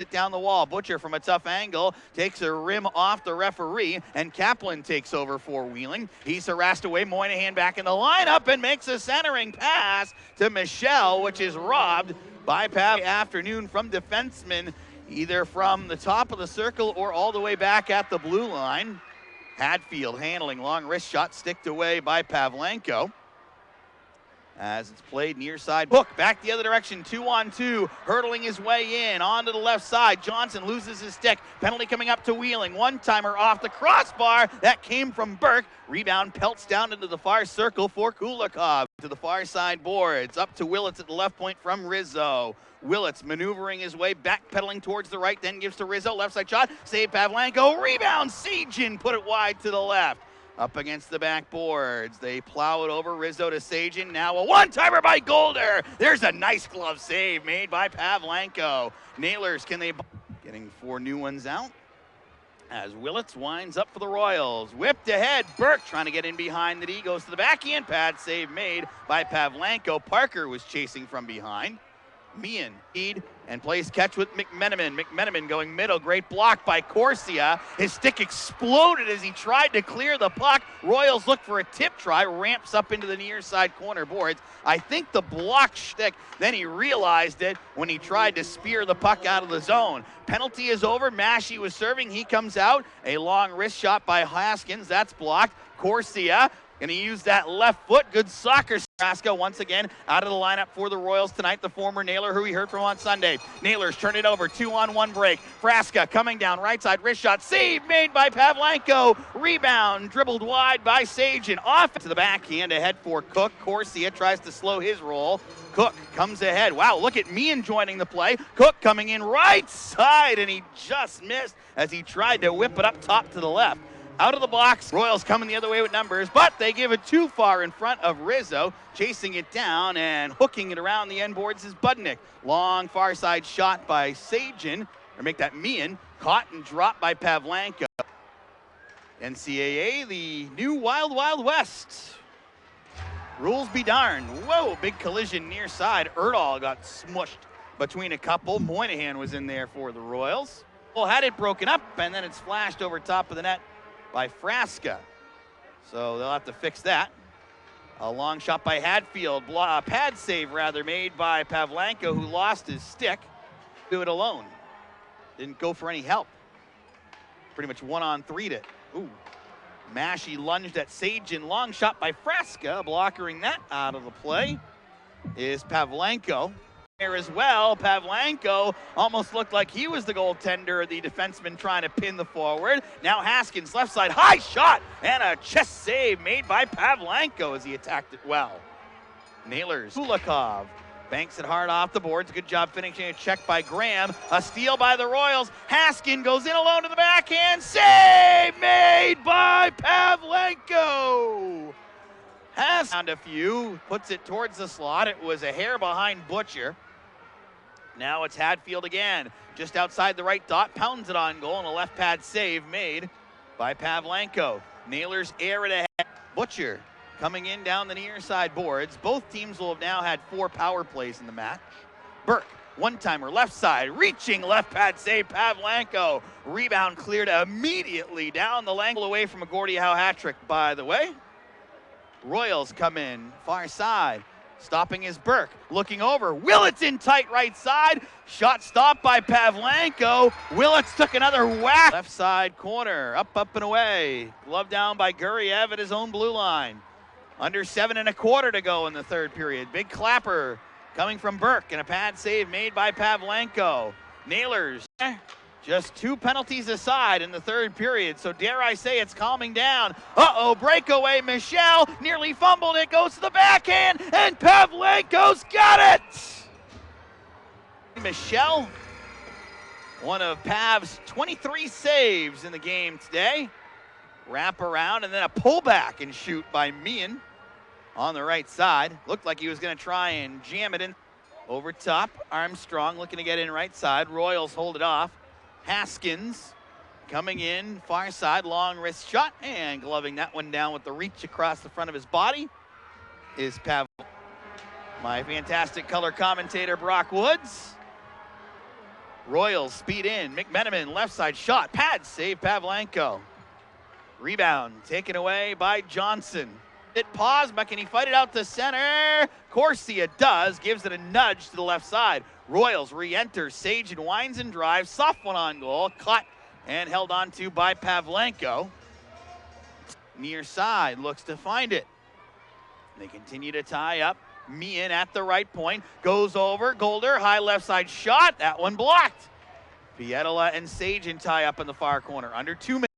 it down the wall. Butcher from a tough angle takes a rim off the referee, and Kaplan takes over for Wheeling. He's harassed away. Moynihan back in the lineup and makes a centering pass to Michelle, which is robbed by Pav. Afternoon from defensemen, either from the top of the circle or all the way back at the blue line. Hadfield handling long wrist shot, sticked away by Pavlenko. As it's played near side. Hook back the other direction, 2-on-2, hurdling his way in onto the left side. Johnson loses his stick. Penalty coming up to Wheeling. One-timer off the crossbar. That came from Burke. Rebound pelts down into the far circle for Kulikov. To the far side boards. Up to Willits at the left point from Rizzo. Willits maneuvering his way, backpedaling towards the right, then gives to Rizzo. Left side shot. Save Pavlenko. Rebound. Sajin put it wide to the left. Up against the backboards. They plow it over. Rizzo to Sajin. Now a one-timer by Golder. There's a nice glove save made by Pavlenko. Nailers, can they... Getting 4 new ones out. As Willits winds up for the Royals. Whipped ahead. Burke trying to get in behind the D. Goes to the backhand pad. Save made by Pavlenko. Parker was chasing from behind. Meehan lead and plays catch with McMenamin. McMenamin going middle. Great block by Corsia. His stick exploded as he tried to clear the puck. Royals look for a tip try. Ramps up into the near side corner boards. I think the block shtick, then he realized it when he tried to spear the puck out of the zone. Penalty is over. Massey was serving. He comes out. A long wrist shot by Haskins. That's blocked. Corsia going to use that left foot. Good soccer. Frasca once again out of the lineup for the Royals tonight, the former Nailer who we heard from on Sunday. Nailers turn it over, 2-on-1 break. Frasca coming down right side, wrist shot, save made by Pavlenko. Rebound dribbled wide by Sajin. Off to the backhand ahead for Cook. Corsia tries to slow his roll. Cook comes ahead. Wow, look at Meehan joining the play. Cook coming in right side, and he just missed as he tried to whip it up top to the left. Out of the box, Royals coming the other way with numbers, but they give it too far in front of Rizzo. Chasing it down and hooking it around the end boards is Budnick. Long far side shot by Sajin, or make that Meehan. Caught and dropped by Pavlenko. NCAA, the new Wild Wild West. Rules be darned. Whoa, big collision near side. Erdahl got smushed between a couple. Moynihan was in there for the Royals. Well, had it broken up, and then it's flashed over top of the net by Frasca. So they'll have to fix that. A long shot by Hadfield. Pad save, rather, made by Pavlenko, who lost his stick. Do it alone. Didn't go for any help. Pretty much 1-on-3'd it. Ooh. Massey lunged at Sajin. Long shot by Frasca. Blockering that out of the play is Pavlenko. There as well, Pavlenko almost looked like he was the goaltender, the defenseman trying to pin the forward. Now Haskins, left side, high shot, and a chest save made by Pavlenko as he attacked it well. Nailers, Kulikov banks it hard off the boards. Good job finishing a check by Graham. A steal by the Royals. Haskin goes in alone to the backhand. Save made by Pavlenko. Has found a few, puts it towards the slot. It was a hair behind Butcher. Now it's Hadfield again, just outside the right dot, pounds it on goal, and a left pad save made by Pavlenko. Nailers air it ahead. Butcher coming in down the near side boards. Both teams will have now had 4 power plays in the match. Burke, one-timer, left side, reaching left pad save, Pavlenko. Rebound cleared immediately down the lane, away from a Gordie Howe hat trick, by the way. Royals come in, far side. Stopping is Burke, looking over. Willits in tight right side. Shot stopped by Pavlenko. Willits took another whack. Left side corner, up and away. Glove down by Guriev at his own blue line. Under 7 1/4 to go in the third period. Big clapper coming from Burke, and a pad save made by Pavlenko. Nailers, just 2 penalties aside in the third period, so dare I say it's calming down. Uh-oh, breakaway, Michelle nearly fumbled it, goes to the backhand, and Pavlenko's got it! Michelle, one of Pav's 23 saves in the game today. Wrap around, and then a pullback and shoot by Meehan on the right side. Looked like he was gonna try and jam it in. Over top, Armstrong looking to get in right side. Royals hold it off. Haskins coming in, far side, long wrist shot, and gloving that one down with the reach across the front of his body is Pavel. My fantastic color commentator, Brock Woods. Royals speed in. McMenamin, left side shot. Pad save Pavlenko. Rebound taken away by Johnson. It paused, but can he fight it out to center? Corsia does, gives it a nudge to the left side. Royals re-enter. Sage and winds and drives. Soft one on goal. Caught and held on to by Pavlenko. Near side looks to find it. They continue to tie up. Meehan at the right point. Goes over. Golder, high left side shot. That one blocked. Pietola and Sagen tie up in the far corner. Under 2 minutes.